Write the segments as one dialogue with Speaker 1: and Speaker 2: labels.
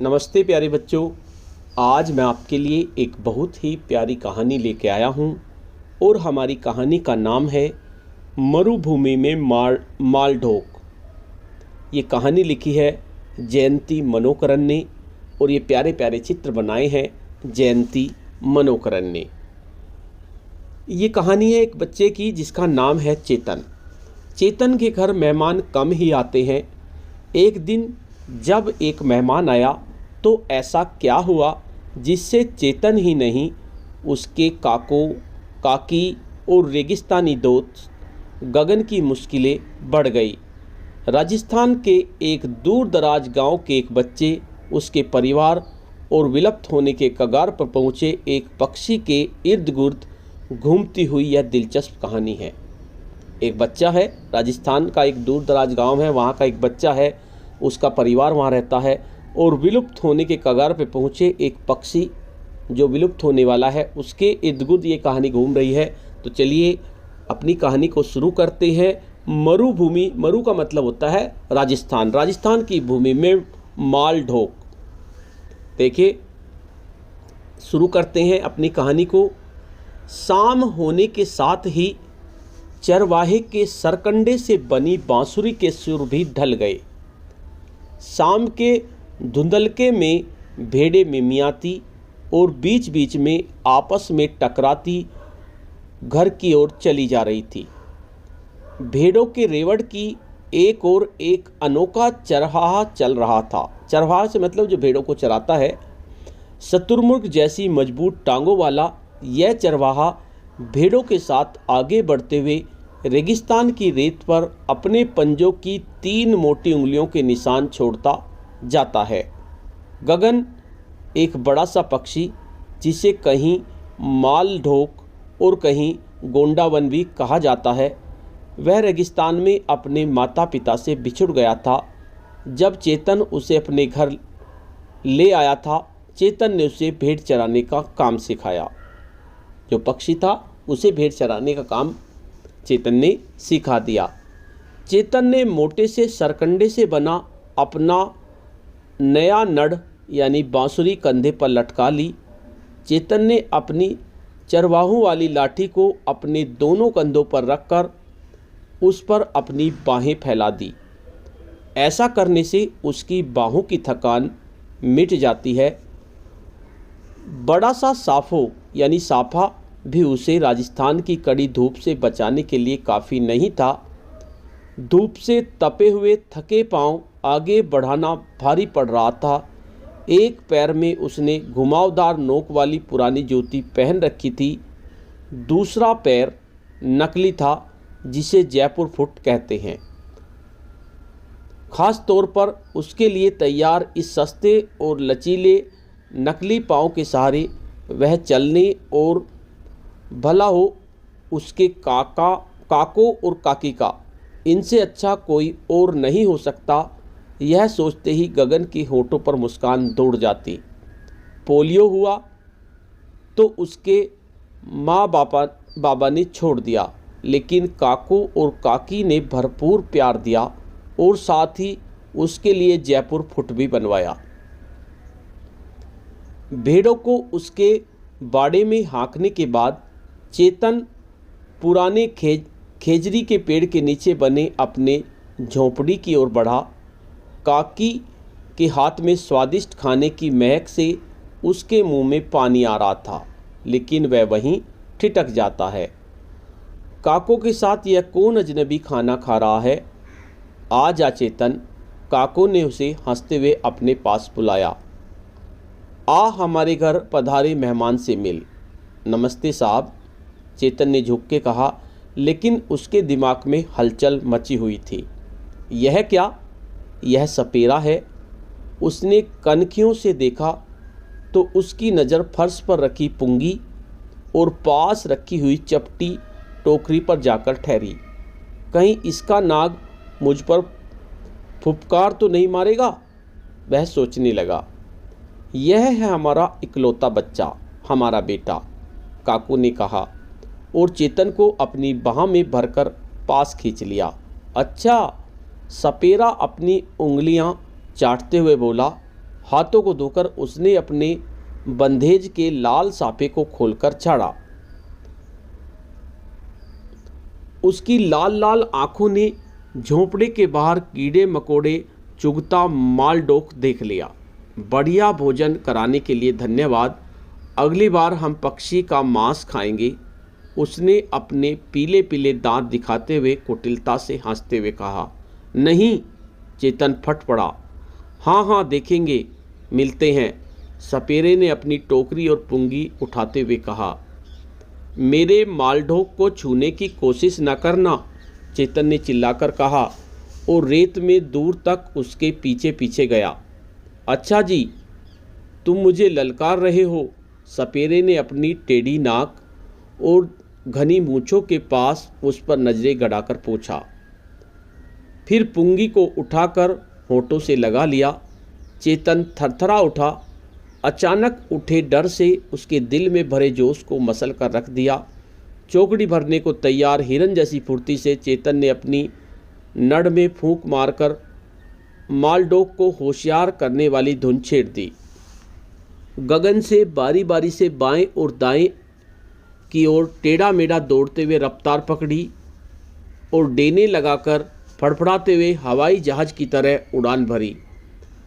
Speaker 1: नमस्ते प्यारे बच्चों। आज मैं आपके लिए एक बहुत ही प्यारी कहानी लेके आया हूँ और हमारी कहानी का नाम है मरुभूमि में माल ढोक। ये कहानी लिखी है जयंती मनोकरण ने और ये प्यारे प्यारे चित्र बनाए हैं जयंती मनोकरण ने। ये कहानी है एक बच्चे की जिसका नाम है चेतन। चेतन के घर मेहमान कम ही आते हैं। एक दिन जब एक मेहमान आया तो ऐसा क्या हुआ जिससे चेतन ही नहीं, उसके काको काकी और रेगिस्तानी दोस्त गगन की मुश्किलें बढ़ गई। राजस्थान के एक दूर दराज गांव के एक बच्चे, उसके परिवार और विलुप्त होने के कगार पर पहुँचे एक पक्षी के इर्द गिर्द घूमती हुई यह दिलचस्प कहानी है। एक बच्चा है, राजस्थान का एक दूर दराज गांव है, वहाँ का एक बच्चा है, उसका परिवार वहाँ रहता है और विलुप्त होने के कगार पे पहुँचे एक पक्षी जो विलुप्त होने वाला है, उसके इर्द गिर्द ये कहानी घूम रही है। तो चलिए अपनी कहानी को शुरू करते हैं। मरुभूमि, मरु का मतलब होता है राजस्थान, राजस्थान की भूमि में माल ढोक। देखिए शुरू करते हैं अपनी कहानी को। शाम होने के साथ ही चरवाहे के सरकंडे से बनी बांसुरी के सुर भी ढल गए। शाम के धुंधलके में भेड़ें मिमियाती और बीच बीच में आपस में टकराती घर की ओर चली जा रही थी। भेड़ों के रेवड़ की एक और एक अनोखा चरवाहा चल रहा था। चरवाहा से मतलब जो भेड़ों को चराता है। शतुरमुर्ग जैसी मजबूत टांगों वाला यह चरवाहा भेड़ों के साथ आगे बढ़ते हुए रेगिस्तान की रेत पर अपने पंजों की 3 मोटी उंगलियों के निशान छोड़ता जाता है। गगन एक बड़ा सा पक्षी जिसे कहीं माल ढोक और कहीं गोंडावन भी कहा जाता है, वह रेगिस्तान में अपने माता पिता से बिछुड़ गया था। जब चेतन उसे अपने घर ले आया था, चेतन ने उसे भेड़ चराने का काम सिखाया। जो पक्षी था उसे भेड़ चराने का काम चेतन ने सिखा दिया। चेतन ने मोटे से सरकंडे से बना अपना नया नड़ यानी बांसुरी कंधे पर लटका ली। चेतन ने अपनी चरवाहों वाली लाठी को अपने दोनों कंधों पर रखकर उस पर अपनी बाहें फैला दी। ऐसा करने से उसकी बाहों की थकान मिट जाती है। बड़ा सा साफो यानी साफा भी उसे राजस्थान की कड़ी धूप से बचाने के लिए काफ़ी नहीं था। धूप से तपे हुए थके पांव आगे बढ़ाना भारी पड़ रहा था। एक पैर में उसने घुमावदार नोक वाली पुरानी जूती पहन रखी थी। दूसरा पैर नकली था जिसे जयपुर फुट कहते हैं। खास तौर पर उसके लिए तैयार इस सस्ते और लचीले नकली पाँव के सहारे वह चलने और भला हो उसके काको और काकी का, इनसे अच्छा कोई और नहीं हो सकता। यह सोचते ही गगन के होठों पर मुस्कान दौड़ जाती। पोलियो हुआ तो उसके माँ बाबा ने छोड़ दिया, लेकिन काको और काकी ने भरपूर प्यार दिया और साथ ही उसके लिए जयपुर फुट भी बनवाया। भेड़ों को उसके बाड़े में हाँकने के बाद चेतन पुराने खेजरी के पेड़ के नीचे बने अपने झोंपड़ी की ओर बढ़ा। काकी के हाथ में स्वादिष्ट खाने की महक से उसके मुंह में पानी आ रहा था, लेकिन वह वहीं ठिठक जाता है। काको के साथ यह कौन अजनबी खाना खा रहा है? आ जा चेतन, काको ने उसे हंसते हुए अपने पास बुलाया। आ हमारे घर पधारे मेहमान से मिल। नमस्ते साहब, चेतन ने झुक के कहा, लेकिन उसके दिमाग में हलचल मची हुई थी। यह क्या? यह सपेरा है। उसने कनखियों से देखा तो उसकी नज़र फर्श पर रखी पुंगी और पास रखी हुई चपटी टोकरी पर जाकर ठहरी। कहीं इसका नाग मुझ पर फुफकार तो नहीं मारेगा? वह सोचने लगा। यह है हमारा इकलौता बच्चा, हमारा बेटा, काकू ने कहा और चेतन को अपनी बाह में भरकर पास खींच लिया। अच्छा, सपेरा अपनी उंगलियां चाटते हुए बोला, हाथों को धोकर उसने अपने बंधेज के लाल साफे को खोलकर झाड़ा। उसकी लाल लाल आंखों ने झोंपड़े के बाहर कीड़े मकोड़े चुगता मालढोक देख लिया। बढ़िया भोजन कराने के लिए धन्यवाद, अगली बार हम पक्षी का मांस खाएंगे, उसने अपने पीले पीले दांत दिखाते हुए कुटिलता से हंसते हुए कहा। नहीं, चेतन फट पड़ा। हाँ हाँ देखेंगे, मिलते हैं, सपेरे ने अपनी टोकरी और पुंगी उठाते हुए कहा। मेरे मालढोक को छूने की कोशिश न करना, चेतन ने चिल्लाकर कहा और रेत में दूर तक उसके पीछे पीछे गया। अच्छा जी, तुम मुझे ललकार रहे हो, सपेरे ने अपनी टेढ़ी नाक और घनी मूंछों के पास उस पर नजरें गड़ाकर पूछा। फिर पुंगी को उठाकर होठों से लगा लिया। चेतन थरथरा उठा। अचानक उठे डर से उसके दिल में भरे जोश को मसल कर रख दिया। चौकड़ी भरने को तैयार हिरन जैसी फुर्ती से चेतन ने अपनी नड़ में फूंक मारकर मालढोक को होशियार करने वाली धुन छेड़ दी। गगन से बारी बारी से बाएं और दाएं की ओर टेढ़ा मेढ़ा दौड़ते हुए रफ्तार पकड़ी और डेने लगाकर फड़फड़ाते हुए हवाई जहाज की तरह उड़ान भरी।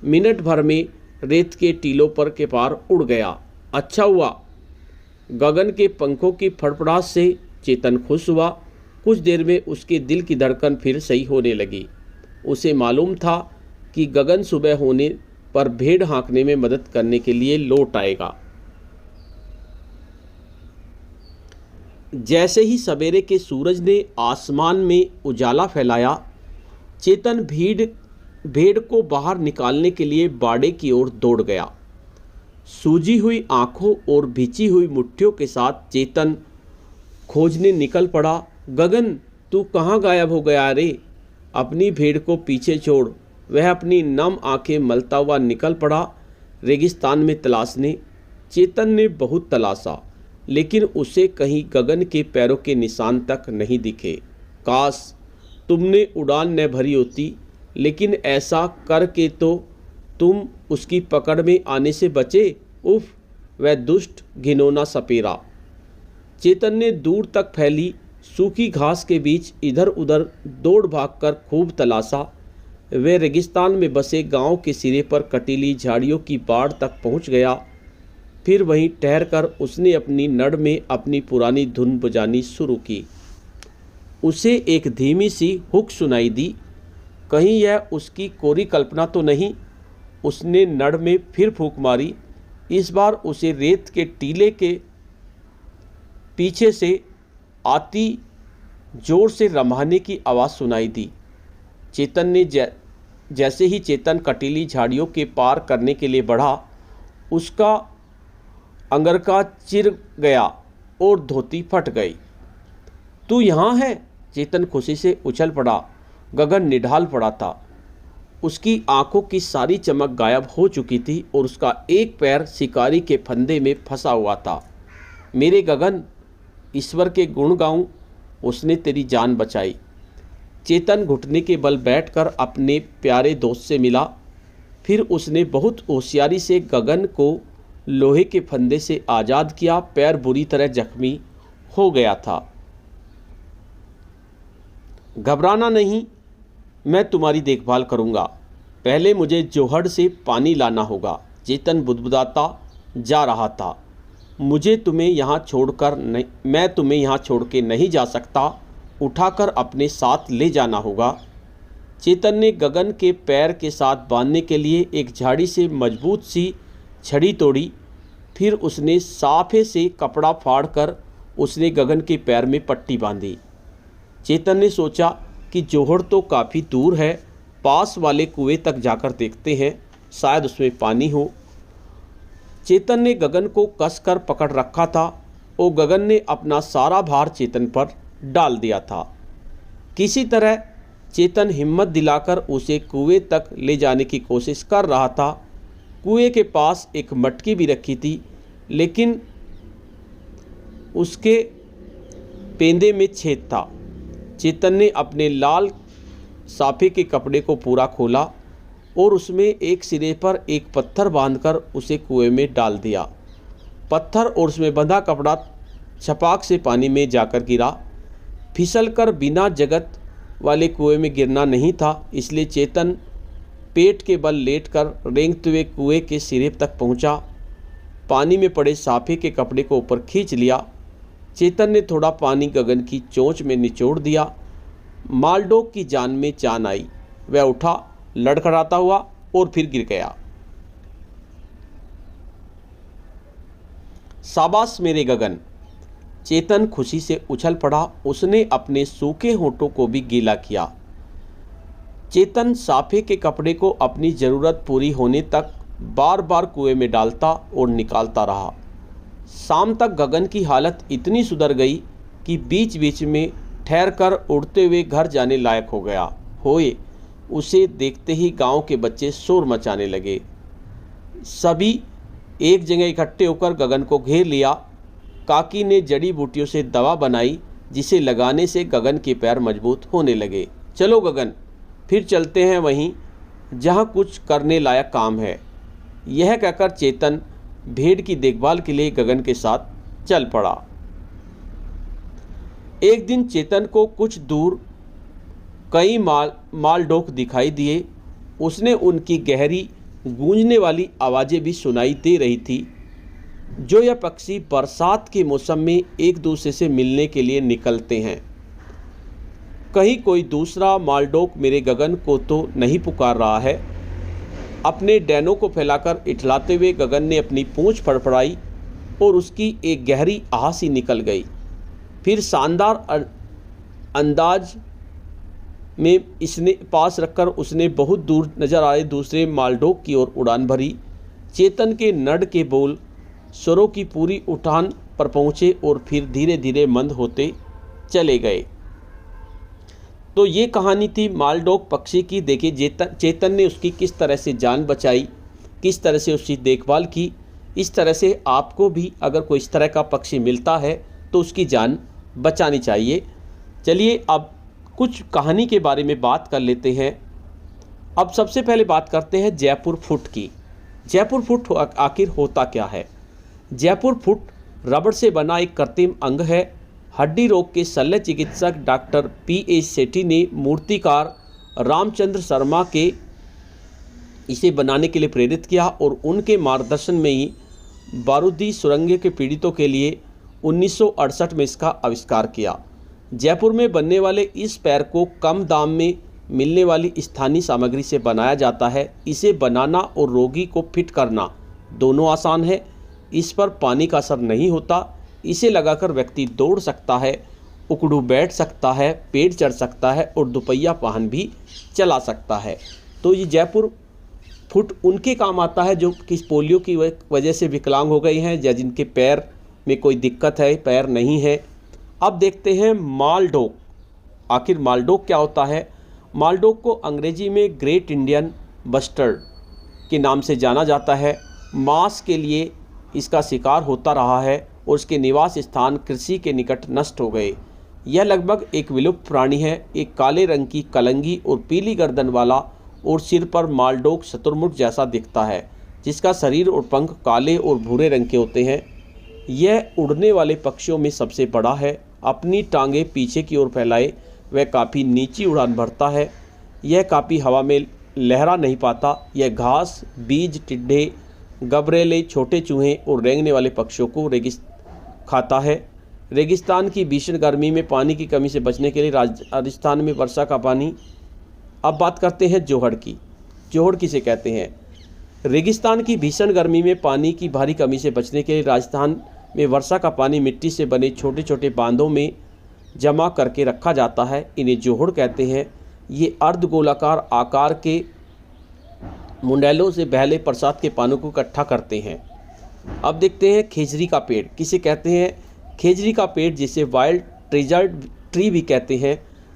Speaker 1: मिनट भर में रेत के टीलों पर के पार उड़ गया। अच्छा हुआ। गगन के पंखों की फड़फड़ाहट से चेतन खुश हुआ। कुछ देर में उसके दिल की धड़कन फिर सही होने लगी। उसे मालूम था कि गगन सुबह होने पर भेड़ हाँकने में मदद करने के लिए लौट आएगा। जैसे ही सवेरे के सूरज ने आसमान में उजाला फैलाया, चेतन भेड़ को बाहर निकालने के लिए बाड़े की ओर दौड़ गया। सूजी हुई आंखों और भिंची हुई मुट्ठियों के साथ चेतन खोजने निकल पड़ा। गगन, तू कहाँ गायब हो गया रे? अपनी भेड़ को पीछे छोड़ वह अपनी नम आंखें मलता हुआ निकल पड़ा रेगिस्तान में तलाशने। चेतन ने बहुत तलाशा, लेकिन उसे कहीं गगन के पैरों के निशान तक नहीं दिखे। काश तुमने उड़ान न भरी होती, लेकिन ऐसा करके तो तुम उसकी पकड़ में आने से बचे। उफ, वह दुष्ट घिनौना सपेरा। चेतन ने दूर तक फैली सूखी घास के बीच इधर उधर दौड़ भागकर खूब तलाशा। वह रेगिस्तान में बसे गांव के सिरे पर कटीली झाड़ियों की बाड़ तक पहुंच गया। फिर वहीं ठहरकर उसने अपनी नड़ में अपनी पुरानी धुन बजानी शुरू की। उसे एक धीमी सी हुक सुनाई दी। कहीं यह उसकी कोरी कल्पना तो नहीं। उसने नड़ में फिर फूंक मारी। इस बार उसे रेत के टीले के पीछे से आती जोर से रम्हाने की आवाज़ सुनाई दी। चेतन ने जैसे ही चेतन कटीली झाड़ियों के पार करने के लिए बढ़ा, उसका अंगरखा चिर गया और धोती फट गई। तू यहाँ है? चेतन खुशी से उछल पड़ा। गगन निढाल पड़ा था। उसकी आंखों की सारी चमक गायब हो चुकी थी और उसका एक पैर शिकारी के फंदे में फंसा हुआ था। मेरे गगन, ईश्वर के गुण गाऊं, उसने तेरी जान बचाई। चेतन घुटने के बल बैठकर अपने प्यारे दोस्त से मिला। फिर उसने बहुत होशियारी से गगन को लोहे के फंदे से आज़ाद किया। पैर बुरी तरह जख्मी हो गया था। घबराना नहीं, मैं तुम्हारी देखभाल करूंगा। पहले मुझे जोहड़ से पानी लाना होगा। चेतन बुदबुदाता जा रहा था। मैं तुम्हें यहाँ छोड़ के नहीं जा सकता। उठाकर अपने साथ ले जाना होगा। चेतन ने गगन के पैर के साथ बांधने के लिए एक झाड़ी से मजबूत सी छड़ी तोड़ी। फिर उसने साफे से कपड़ा फाड़कर उसने गगन के पैर में पट्टी बांधी। चेतन ने सोचा कि जोहड़ तो काफ़ी दूर है, पास वाले कुएं तक जाकर देखते हैं, शायद उसमें पानी हो। चेतन ने गगन को कसकर पकड़ रखा था और गगन ने अपना सारा भार चेतन पर डाल दिया था। किसी तरह चेतन हिम्मत दिलाकर उसे कुएं तक ले जाने की कोशिश कर रहा था। कुएं के पास एक मटकी भी रखी थी, लेकिन उसके पेंदे में छेद था। चेतन ने अपने लाल साफे के कपड़े को पूरा खोला और उसमें एक सिरे पर एक पत्थर बांधकर उसे कुएं में डाल दिया। पत्थर और उसमें बंधा कपड़ा छपाक से पानी में जाकर गिरा। फिसलकर बिना जगत वाले कुएं में गिरना नहीं था, इसलिए चेतन पेट के बल लेटकर रेंगते हुए कुएं के सिरे तक पहुंचा। पानी में पड़े साफे के कपड़े को ऊपर खींच लिया। चेतन ने थोड़ा पानी गगन की चोंच में निचोड़ दिया। मालडोक की जान में जान आई। वह उठा, लड़खड़ाता हुआ और फिर गिर गया। शाबाश मेरे गगन! चेतन खुशी से उछल पड़ा। उसने अपने सूखे होंठों को भी गीला किया। चेतन साफे के कपड़े को अपनी ज़रूरत पूरी होने तक बार बार कुएं में डालता और निकालता रहा। शाम तक गगन की हालत इतनी सुधर गई कि बीच बीच में ठहरकर उड़ते हुए घर जाने लायक हो गया। होए, उसे देखते ही गांव के बच्चे शोर मचाने लगे। सभी एक जगह इकट्ठे होकर गगन को घेर लिया। काकी ने जड़ी बूटियों से दवा बनाई, जिसे लगाने से गगन के पैर मजबूत होने लगे। चलो गगन, फिर चलते हैं वहीं जहाँ कुछ करने लायक काम है। यह कहकर चेतन भेड़ की देखभाल के लिए गगन के साथ चल पड़ा। एक दिन चेतन को कुछ दूर कई मालडोक दिखाई दिए। उसने उनकी गहरी गूंजने वाली आवाज़ें भी सुनाई दे रही थी। जो यह पक्षी बरसात के मौसम में एक दूसरे से मिलने के लिए निकलते हैं। कहीं कोई दूसरा मालडोक मेरे गगन को तो नहीं पुकार रहा है। अपने डैनों को फैलाकर इठलाते हुए गगन ने अपनी पूंछ फड़फड़ाई और उसकी एक गहरी आह सी निकल गई। फिर शानदार अंदाज में इसने पास रखकर उसने बहुत दूर नजर आए दूसरे मालडोक की ओर उड़ान भरी। चेतन के नड के बोल स्वरों की पूरी उठान पर पहुँचे और फिर धीरे धीरे मंद होते चले गए। तो ये कहानी थी मालडोक पक्षी की। देखिए चेतन ने उसकी किस तरह से जान बचाई, किस तरह से उसकी देखभाल की। इस तरह से आपको भी अगर कोई इस तरह का पक्षी मिलता है तो उसकी जान बचानी चाहिए। चलिए अब कुछ कहानी के बारे में बात कर लेते हैं। अब सबसे पहले बात करते हैं जयपुर फुट की। जयपुर फुट आखिर होता क्या है? जयपुर फुट रबड़ से बना एक कृत्रिम अंग है। हड्डी रोग के शल्य चिकित्सक डॉक्टर P.A. सेठी ने मूर्तिकार रामचंद्र शर्मा के इसे बनाने के लिए प्रेरित किया और उनके मार्गदर्शन में ही बारूदी सुरंग के पीड़ितों के लिए 1968 में इसका आविष्कार किया। जयपुर में बनने वाले इस पैर को कम दाम में मिलने वाली स्थानीय सामग्री से बनाया जाता है। इसे बनाना और रोगी को फिट करना दोनों आसान है। इस पर पानी का असर नहीं होता। इसे लगाकर व्यक्ति दौड़ सकता है, उकड़ू बैठ सकता है, पेड़ चढ़ सकता है और दुपहिया वाहन भी चला सकता है। तो ये जयपुर फुट उनके काम आता है जो कि पोलियो की वजह से विकलांग हो गए हैं या जिनके पैर में कोई दिक्कत है, पैर नहीं है। अब देखते हैं मालडोक। आखिर मालडोक क्या होता है? मालडोक को अंग्रेजी में ग्रेट इंडियन बस्टर्ड के नाम से जाना जाता है। मांस के लिए इसका शिकार होता रहा है और उसके निवास स्थान कृषि के निकट नष्ट हो गए। यह लगभग एक विलुप्त प्राणी है। एक काले रंग की कलंगी और पीली गर्दन वाला और सिर पर मालडोक शतुरमुर्ग जैसा दिखता है, जिसका शरीर और पंख काले और भूरे रंग के होते हैं। यह उड़ने वाले पक्षियों में सबसे बड़ा है। अपनी टांगें पीछे की ओर फैलाए वह काफ़ी नीची उड़ान भरता है। यह काफ़ी हवा में लहरा नहीं पाता। यह घास, बीज, टिड्डे, गबरेले, छोटे चूहे और रेंगने वाले पक्षियों को खाता है। रेगिस्तान की भीषण गर्मी में पानी की कमी से बचने के लिए राजस्थान में वर्षा का पानी। अब बात करते हैं जोहड़ की। जोहड़ किसे कहते हैं? रेगिस्तान की भीषण गर्मी में पानी की भारी कमी से बचने के लिए राजस्थान में वर्षा का पानी मिट्टी से बने छोटे छोटे बांधों में जमा करके रखा जाता है। इन्हें जोहड़ कहते हैं। ये अर्धगोलाकार आकार के मुंडेलों से बहले बरसात के पानी को इकट्ठा करते हैं। अब देखते हैं खेजरी का पेड़ किसे कहते हैं? खेजरी का पेड़ जिसे वाइल्ड ट्रेजर्ड ट्री भी कहते हैं,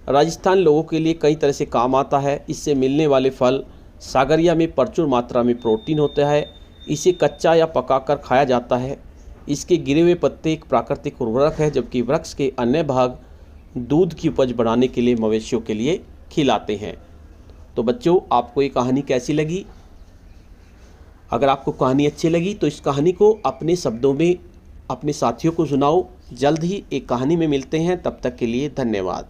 Speaker 1: राजस्थान लोगों के लिए कई तरह से काम आता है। इससे मिलने वाले फल सागरिया में प्रचुर मात्रा में प्रोटीन होता है। इसे कच्चा या पकाकर खाया जाता है। इसके गिरे हुए पत्ते एक प्राकृतिक उर्वरक है, जबकि वृक्ष के अन्य भाग दूध की उपज बढ़ाने के लिए मवेशियों के लिए खिलाते हैं। तो बच्चों, आपको ये कहानी कैसी लगी? अगर आपको कहानी अच्छी लगी तो इस कहानी को अपने शब्दों में अपने साथियों को सुनाओ। जल्द ही एक कहानी में मिलते हैं, तब तक के लिए धन्यवाद।